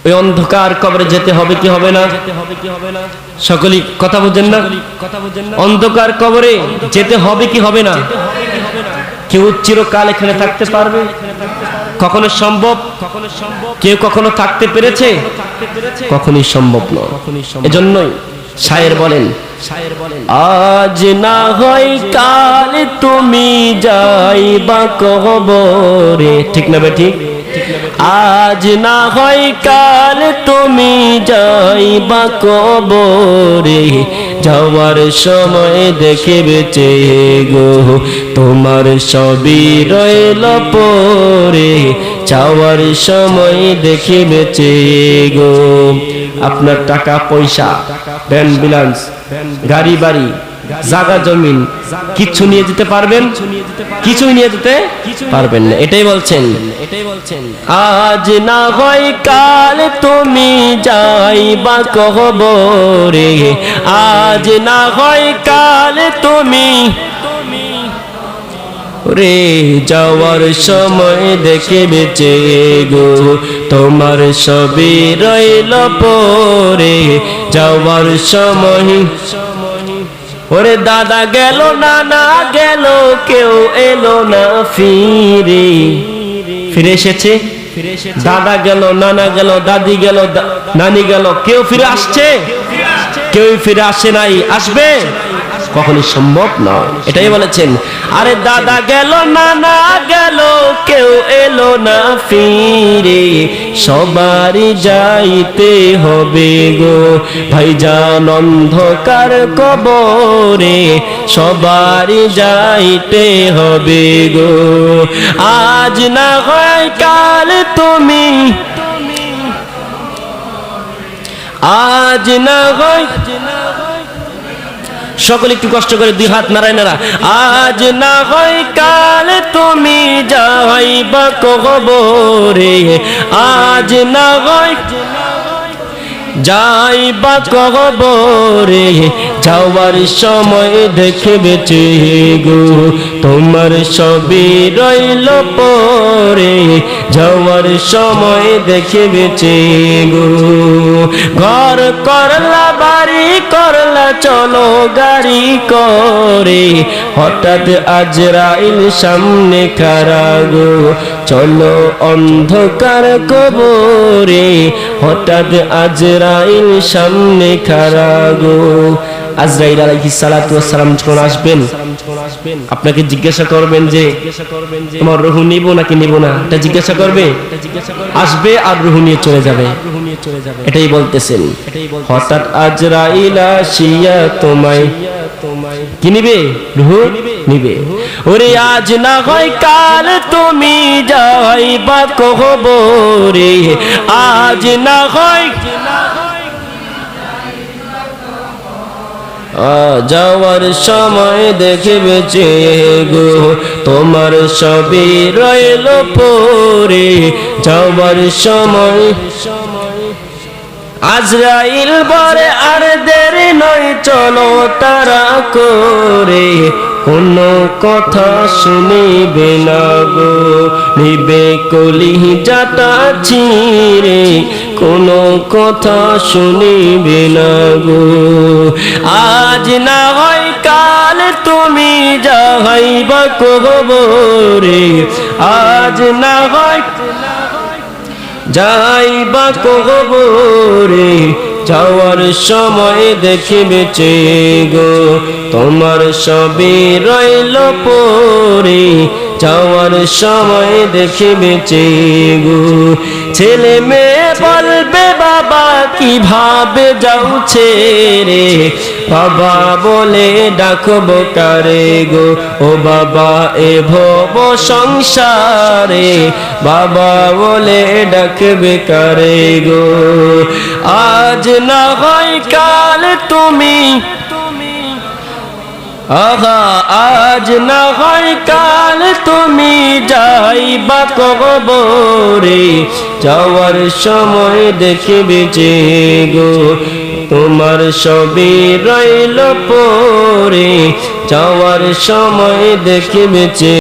ওই অন্ধকার কবরে যেতে হবে কি হবে না? সকলেই কথা বুঝেন না? অন্ধকার কবরে যেতে হবে কি হবে না? কেউ চিরকাল এখানে থাকতে পারবে? কখনো সম্ভব? কেউ কখনো থাকতে পেরেছে? কখনোই সম্ভব নয়। এজন্যই শায়ের বলেন, আজ না হয় কাল তুমি যাইবা কবরে। ঠিক না বেঠিক? আজ না হয় কাল তুমি যাইবা কবরে, যাওয়ার সময় দেখে বেঁচে গো তোমার সবই রইল পরে, যাওয়ার সময় দেখে বেঁচে গো। আপনার টাকা পয়সা, ব্যাংক ব্যালেন্স, গাড়ি বাড়ি, জায়গা জমিন কিছু নিয়ে যেতে পারবেন? কিছুই নিয়ে যেতে পারবেন না। এটাই বলছেন, আজ না হয় কাল তুমি যাইবা কবরে, আজ না হয় কাল তুমি রে, যাওয়ার সময় দেখে বেঁচে গো তোমার সবই রইল পরে, যাওয়ার সময়। ওরে দাদা গেল, নানা গেল, কেউ এলো না ফিরে। ফিরে এসেছে? দাদা গেল, নানা গেল, দাদি গেল, নানি গেল, কেউ ফিরে আসছে? কেউ ফিরে আসে নাই। আসবে? কখনই সম্ভব নয়। এটাই বলেছেন, আরে দাদা গেল, নানা গেল, কেউ এলো না ফিরে, সবারই যাইতে হবে গো ভাইজান অন্ধকার কবরে, সবারই যাইতে হবে গো। আজ না হয় কাল তুমি, আজ না হয়। সকলে একটু কষ্ট করে দুই হাত নাড়ায় নাড়া। আজ না হয় কাল তুমি যাইবা কবরে, আজ না হয় যাইবা কবরে, যাওয়ার সময় দেখে বেঁচে গো তোমার সবই রইল পরে, যাওয়ার সময় দেখে বেঁচে গো। ঘর করলা, বাড়ি করলা, চলো গাড়ি করে, হঠাৎ আজরাইল সামনে খাড়া গো, চলো অন্ধকার কবরে, হঠাৎ আজরাইল সামনে খাড়া গো। আজরাইল আলাইহিস সালাতু ওয়াস সালাম যখন আসবেন, আপনাকে জিজ্ঞাসা করবেন যে তোমার রূহ নিব নাকি নিব না, এটা জিজ্ঞাসা করবে। আসবে আর রূহ নিয়ে চলে যাবে। এটাই বলতেছেন, হঠাৎ আজরাইল আসিয়া তোমায় কি নিবে? রূহ নিবে। ওরে আজ না হয় কাল তুমি যাইবা কবরে, আজ না হয় যাওয়ার সময় দেখে বেঁচে গো তোমার সবই রইল পরে, যাওয়ার সময়। আজরাইল বলে আর দেরি নয়, চলো তাড়া করে, কোনো কথা শুনিবে না গো, নিবে কলিজাটা চিরে, কোনো কথা শুনিবে না গো। আজ না হয় কাল তুমি যাইবা কবরে, আজ না হয় যাইবা কবরে, যাওয়ার সময় দেখে বেঁচে গো তোমার সবই রইল পরে, যাওয়ার সময় দেখে বেঁচে গো। ছেলে মেয়ে বলবে বাবা কিভাবে যাচ্ছে রে, বাবা বলে ডাকবো কারে গো, ও বাবা এ ভব সংসারে, বাবা বলে ডাকবে কারে গো। আজ না হয় কাল তুমি, আহা আজ না হয় কাল তুমি যাইবা কবরে, যাওয়ার সময় দেখে বেঁচে গো তোমার সবই রইল পরে, যাওয়ার সময় দেখে বেঁচে